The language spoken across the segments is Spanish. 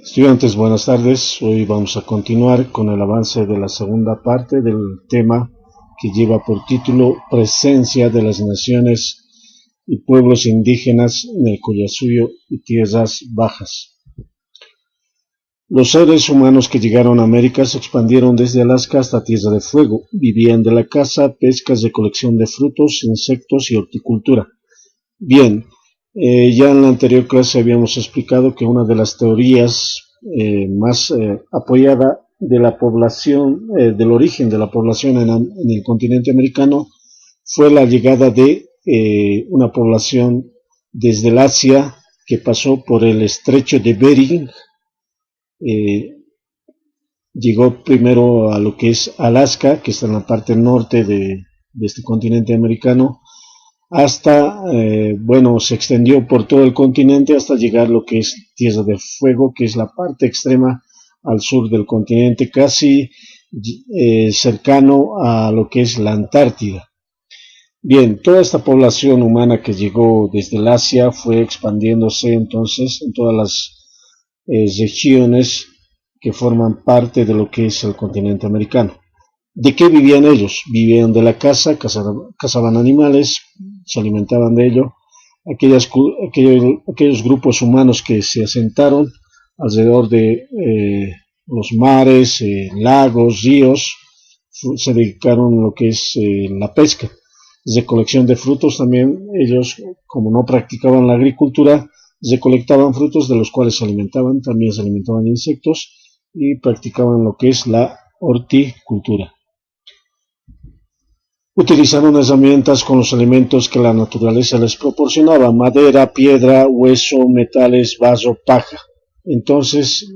Estudiantes, buenas tardes. Hoy vamos a continuar con el avance de la segunda parte del tema que lleva por título Presencia de las naciones y pueblos indígenas en el Collasuyo y Tierras Bajas. Los seres humanos que llegaron a América se expandieron desde Alaska hasta Tierra de Fuego. Vivían de la caza, pescas, recolección de frutos, insectos y horticultura. Bien, ya en la anterior clase habíamos explicado que una de las teorías más apoyada de la población, del origen de la población en el continente americano, fue la llegada de una población desde el Asia que pasó por el estrecho de Bering. Llegó primero a lo que es Alaska, que está en la parte norte de este continente americano, hasta, se extendió por todo el continente hasta llegar a lo que es Tierra de Fuego, que es la parte extrema al sur del continente, casi cercano a lo que es la Antártida. Bien, toda esta población humana que llegó desde el Asia fue expandiéndose entonces en todas las regiones que forman parte de lo que es el continente americano. ¿De qué vivían ellos? Vivían de la caza, cazaban animales, se alimentaban de ello. Aquellos grupos humanos que se asentaron alrededor de los mares, lagos, ríos, se dedicaron a lo que es la pesca. Recolección de frutos también, ellos como no practicaban la agricultura, recolectaban frutos de los cuales se alimentaban, también se alimentaban de insectos y practicaban lo que es la horticultura. Utilizaron herramientas con los elementos que la naturaleza les proporcionaba: madera, piedra, hueso, metales, barro, paja. Entonces,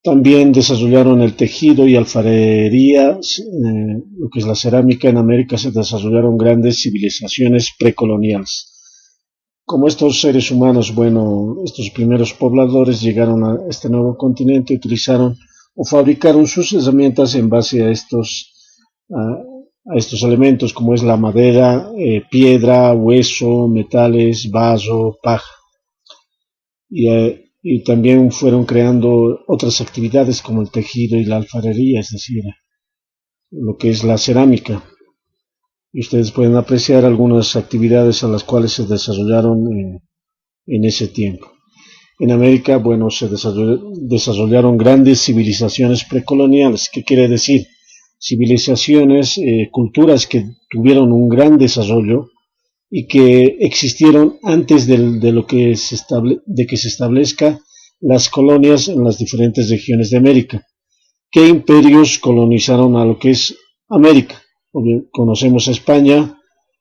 también desarrollaron el tejido y alfarería, lo que es la cerámica. En América se desarrollaron grandes civilizaciones precoloniales. Como estos seres humanos, estos primeros pobladores llegaron a este nuevo continente, utilizaron o fabricaron sus herramientas en base a estos elementos, como es la madera, piedra, hueso, metales, barro, paja. Y también fueron creando otras actividades como el tejido y la alfarería, es decir, lo que es la cerámica. Y ustedes pueden apreciar algunas actividades a las cuales se desarrollaron en ese tiempo. En América, se desarrollaron grandes civilizaciones precoloniales. ¿Qué quiere decir? Civilizaciones, culturas que tuvieron un gran desarrollo y que existieron antes de que se establezca las colonias en las diferentes regiones de América. ¿Qué imperios colonizaron a lo que es América? Conocemos a España,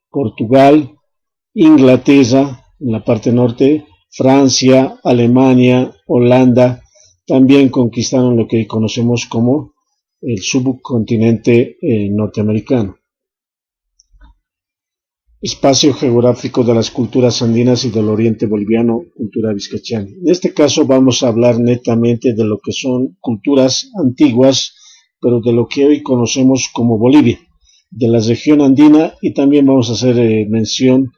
Portugal, Inglaterra en la parte norte, Francia, Alemania, Holanda. También conquistaron lo que conocemos como el subcontinente norteamericano. Espacio geográfico de las culturas andinas y del oriente boliviano, cultura vizcachana. En este caso vamos a hablar netamente de lo que son culturas antiguas, pero de lo que hoy conocemos como Bolivia, de la región andina, y también vamos a hacer mención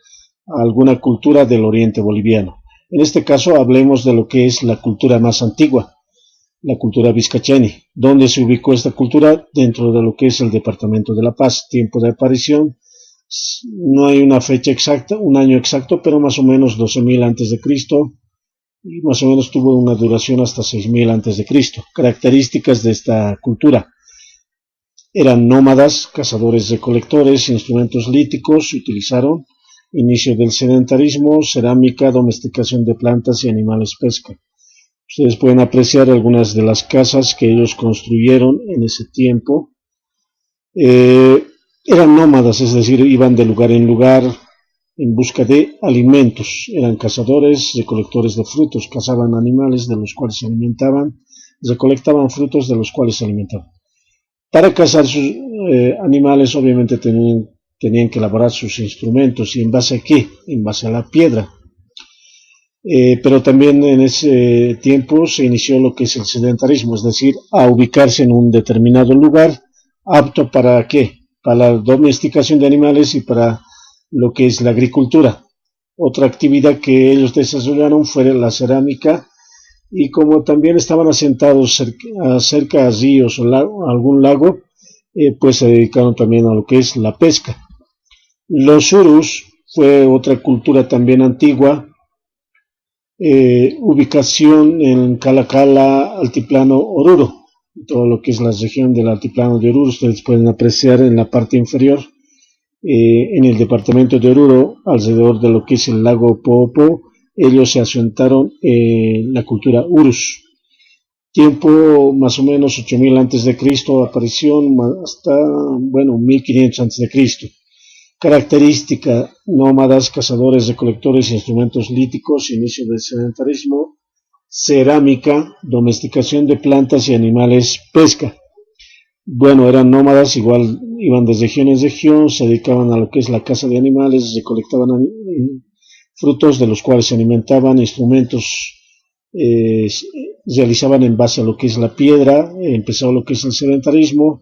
a alguna cultura del oriente boliviano. En este caso hablemos de lo que es la cultura más antigua, la cultura vizcachani. ¿Dónde se ubicó esta cultura? Dentro de lo que es el departamento de La Paz. Tiempo de aparición, no hay una fecha exacta, un año exacto, pero más o menos 12.000 antes de Cristo, y más o menos tuvo una duración hasta 6.000 antes de Cristo. Características de esta cultura: eran nómadas, cazadores recolectores, instrumentos líticos utilizaron, inicio del sedentarismo, cerámica, domesticación de plantas y animales, pesca. Ustedes pueden apreciar algunas de las casas que ellos construyeron en ese tiempo. Eran nómadas, es decir, iban de lugar en lugar en busca de alimentos. Eran cazadores, recolectores de frutos, cazaban animales de los cuales se alimentaban, recolectaban frutos de los cuales se alimentaban. Para cazar sus animales, obviamente tenían que elaborar sus instrumentos. ¿Y en base a qué? En base a la piedra. Pero también en ese tiempo se inició lo que es el sedentarismo, es decir, a ubicarse en un determinado lugar, apto para ¿qué? Para la domesticación de animales y para lo que es la agricultura. Otra actividad que ellos desarrollaron fue la cerámica y como también estaban asentados cerca de ríos o algún lago, pues se dedicaron también a lo que es la pesca. Los Urus fue otra cultura también antigua, ubicación en Calacala, Altiplano, Oruro, todo lo que es la región del Altiplano de Oruro, ustedes pueden apreciar en la parte inferior, en el departamento de Oruro, alrededor de lo que es el lago Poopó, ellos se asentaron en la cultura Urus. Tiempo más o menos 8000 antes de Cristo, aparición hasta, 1500 antes de Cristo. Característica: nómadas, cazadores, recolectores, instrumentos líticos, inicio del sedentarismo, cerámica, domesticación de plantas y animales, pesca. Eran nómadas, igual iban de región en región, se dedicaban a lo que es la caza de animales, recolectaban frutos de los cuales se alimentaban, instrumentos realizaban en base a lo que es la piedra, empezó lo que es el sedentarismo,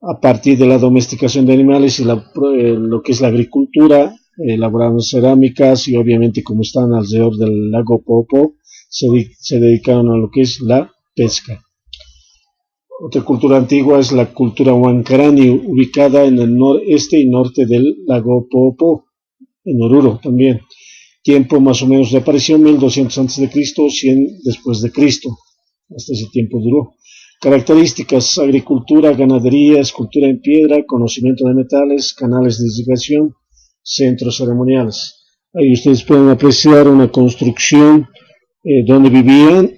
a partir de la domesticación de animales y lo que es la agricultura, elaboraban cerámicas y obviamente como están alrededor del lago Poopó, se dedicaron a lo que es la pesca. Otra cultura antigua es la cultura Huancarani, ubicada en el noreste y norte del lago Poopó, en Oruro también. Tiempo más o menos de aparición 1200 a.C., 100 después de Cristo. Hasta ese tiempo duró. Características: agricultura, ganadería, escultura en piedra, conocimiento de metales, canales de irrigación, centros ceremoniales. Ahí ustedes pueden apreciar una construcción donde vivían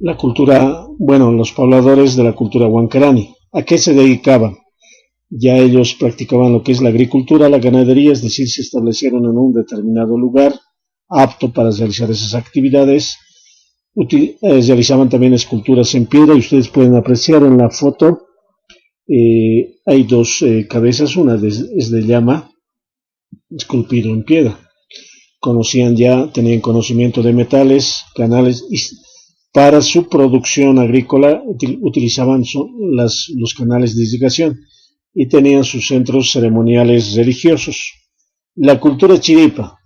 la cultura, los pobladores de la cultura Huancarani. ¿A qué se dedicaban? Ya ellos practicaban lo que es la agricultura, la ganadería, es decir, se establecieron en un determinado lugar apto para realizar esas actividades. Realizaban también esculturas en piedra y ustedes pueden apreciar en la foto, hay dos cabezas, una es de llama, esculpido en piedra. Tenían conocimiento de metales, canales, y para su producción agrícola utilizaban los canales de irrigación y tenían sus centros ceremoniales religiosos. La cultura chiripa,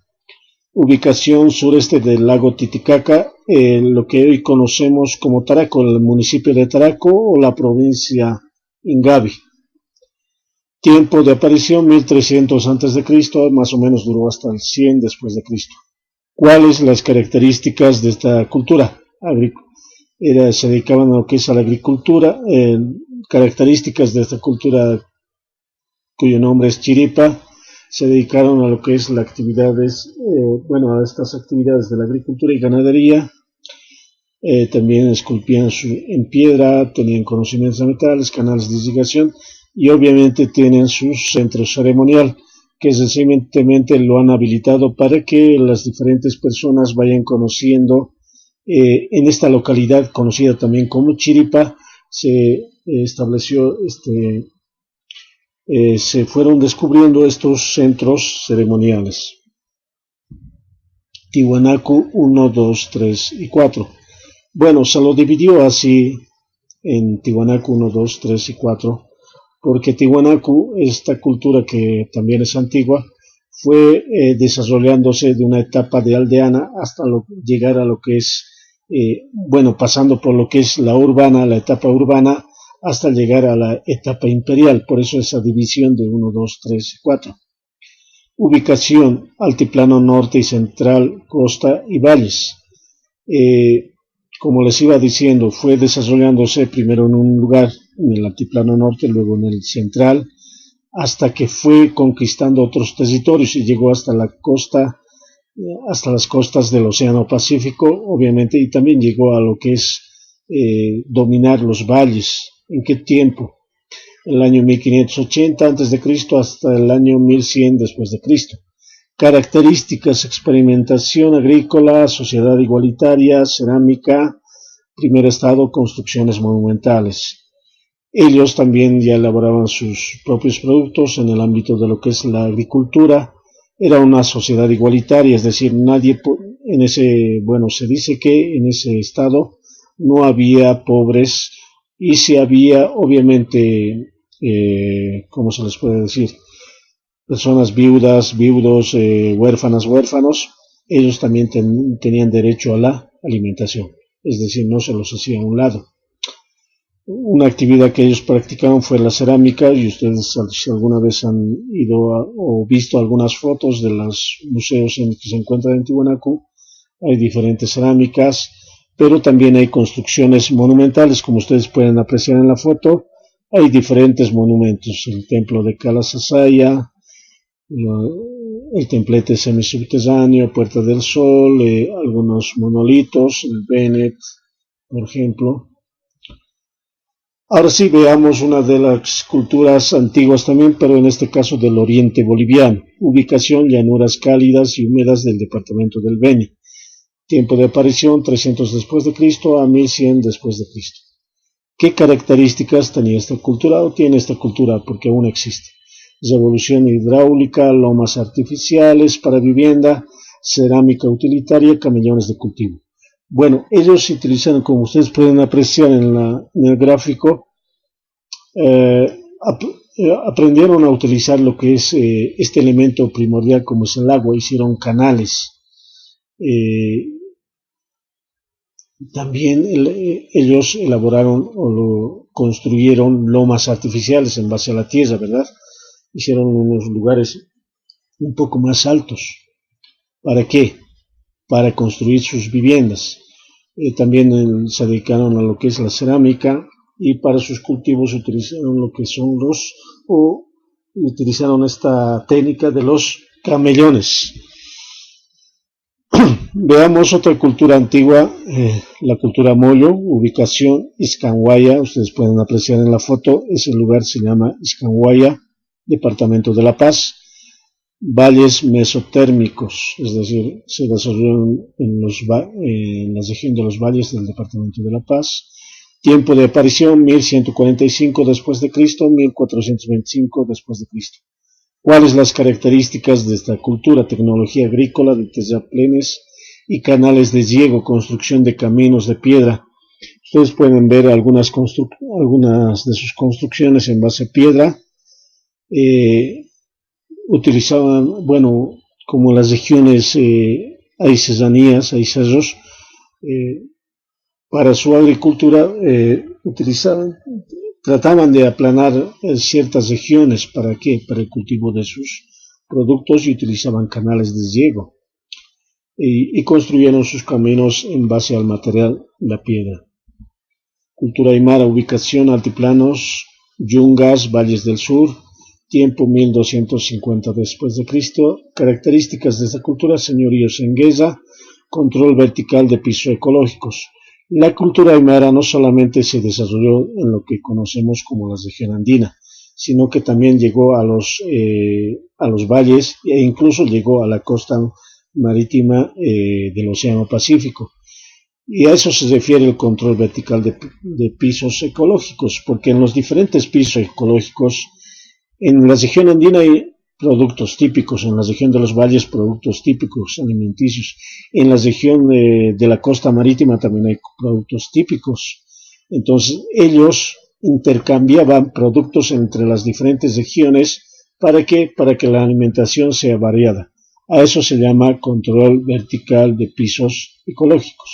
ubicación sureste del lago Titicaca, lo que hoy conocemos como Taraco, el municipio de Taraco o la provincia Ingavi. Tiempo de aparición 1300 a.C., más o menos duró hasta el 100 después de Cristo. ¿Cuáles las características de esta cultura? Se dedicaban a lo que es a la agricultura. Características de esta cultura, cuyo nombre es chiripa, se dedicaron a lo que es las actividades, a estas actividades de la agricultura y ganadería. También esculpían en piedra, tenían conocimientos de metales, canales de irrigación y obviamente tienen su centro ceremonial, que recientemente lo han habilitado para que las diferentes personas vayan conociendo. En esta localidad, conocida también como Chiripa, se estableció se fueron descubriendo estos centros ceremoniales. Tiwanaku 1, 2, 3 y 4. Se lo dividió así en Tiwanaku 1, 2, 3 y 4, porque Tiwanaku, esta cultura que también es antigua, fue desarrollándose de una etapa de aldeana hasta llegar a lo que es, pasando por lo que es la etapa urbana, hasta llegar a la etapa imperial. Por eso esa división de 1, 2, 3 y 4. Ubicación: altiplano norte y central, costa y valles. Como les iba diciendo, fue desarrollándose primero en un lugar, en el altiplano norte, luego en el central, hasta que fue conquistando otros territorios y llegó hasta la costa, hasta las costas del Océano Pacífico, obviamente, y también llegó a lo que es dominar los valles. ¿En qué tiempo? El año 1580 a.C. hasta el año 1100 después de Cristo. Características: experimentación agrícola, sociedad igualitaria, cerámica, primer estado, construcciones monumentales. Ellos también ya elaboraban sus propios productos en el ámbito de lo que es la agricultura. Era una sociedad igualitaria, es decir, se dice que en ese estado no había pobres, y si había, obviamente, ¿cómo se les puede decir? Personas viudas, viudos, huérfanas, huérfanos, ellos también tenían derecho a la alimentación, es decir, no se los hacía a un lado. Una actividad que ellos practicaban fue la cerámica, y ustedes si alguna vez han ido o visto algunas fotos de los museos en que se encuentra en Tiwanaku, hay diferentes cerámicas, pero también hay construcciones monumentales, como ustedes pueden apreciar en la foto. Hay diferentes monumentos: el templo de Kalasasaya, el templete semisubterráneo, Puerta del Sol, algunos monolitos, el Bennett, por ejemplo. Ahora sí, veamos una de las culturas antiguas también, pero en este caso del oriente boliviano. Ubicación: llanuras cálidas y húmedas del departamento del Beni. Tiempo de aparición: 300 después de Cristo a 1100 después de Cristo. ¿Qué características tenía esta cultura o tiene esta cultura? Porque aún existe. Revolución hidráulica, lomas artificiales para vivienda, cerámica utilitaria, camellones de cultivo. Bueno, ellos utilizaron, como ustedes pueden apreciar en el gráfico, aprendieron a utilizar lo que es este elemento primordial como es el agua. Hicieron canales. También ellos elaboraron o construyeron lomas artificiales en base a la tierra, ¿verdad? Hicieron unos lugares un poco más altos. ¿Para qué? Para construir sus viviendas. También se dedicaron a lo que es la cerámica, y para sus cultivos utilizaron lo que son utilizaron esta técnica de los camellones. Veamos otra cultura antigua, la cultura Moyo. Ubicación: Iscanguaya. Ustedes pueden apreciar en la foto, ese lugar se llama Iscanguaya, departamento de La Paz. Valles mesotérmicos, es decir, se desarrollaron en la región de los valles del departamento de La Paz. Tiempo de aparición: 1145 después de Cristo, 1425 después de Cristo. ¿Cuáles las características de esta cultura? Tecnología agrícola de terraplenes y canales de riego, construcción de caminos de piedra. Ustedes pueden ver algunas de sus construcciones en base a piedra. Utilizaban, bueno, como las regiones hay serranías, hay cerros, para su agricultura trataban de aplanar ciertas regiones. ¿Para qué? Para el cultivo de sus productos, y utilizaban canales de riego, y construyeron sus caminos en base al material, la piedra. Cultura aymara. Ubicación: altiplanos, yungas, valles del sur. Tiempo: 1250 después de Cristo. Características de esta cultura: señoríos en guerra, control vertical de pisos ecológicos. La cultura aymara no solamente se desarrolló en lo que conocemos como la región andina, sino que también llegó a los valles, e incluso llegó a la costa marítima del Océano Pacífico. Y a eso se refiere el control vertical de pisos ecológicos, porque en los diferentes pisos ecológicos, en la región andina hay productos típicos, en la región de los valles productos típicos alimenticios, en la región de la costa marítima también hay productos típicos. Entonces ellos intercambiaban productos entre las diferentes regiones. ¿Para qué? Para que la alimentación sea variada. A eso se llama control vertical de pisos ecológicos.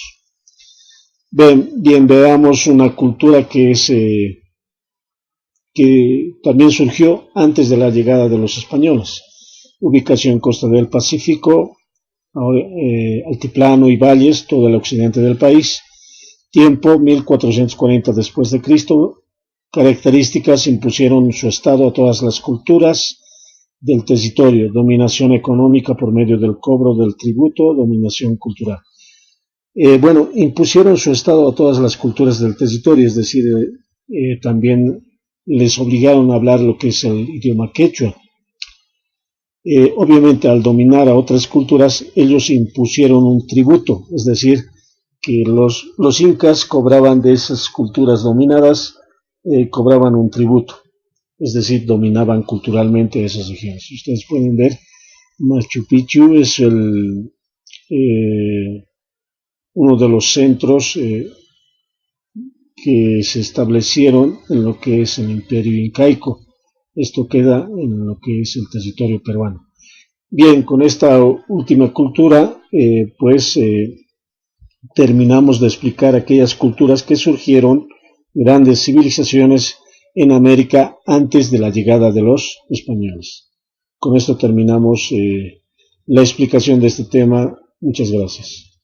Bien, veamos una cultura que también surgió antes de la llegada de los españoles. Ubicación: costa del Pacífico, altiplano y valles, todo el occidente del país. Tiempo: 1440 después de Cristo. Características: impusieron su estado a todas las culturas del territorio. Dominación económica por medio del cobro del tributo. Dominación cultural. Impusieron su estado a todas las culturas del territorio, es decir, también les obligaron a hablar lo que es el idioma quechua. Obviamente, al dominar a otras culturas, ellos impusieron un tributo, es decir, que los incas cobraban de esas culturas dominadas, cobraban un tributo, es decir, dominaban culturalmente esas regiones. Ustedes pueden ver, Machu Picchu es uno de los centros que se establecieron en lo que es el imperio incaico. Esto queda en lo que es el territorio peruano. Bien, con esta última cultura, terminamos de explicar aquellas culturas que surgieron, grandes civilizaciones en América antes de la llegada de los españoles. Con esto terminamos la explicación de este tema. Muchas gracias.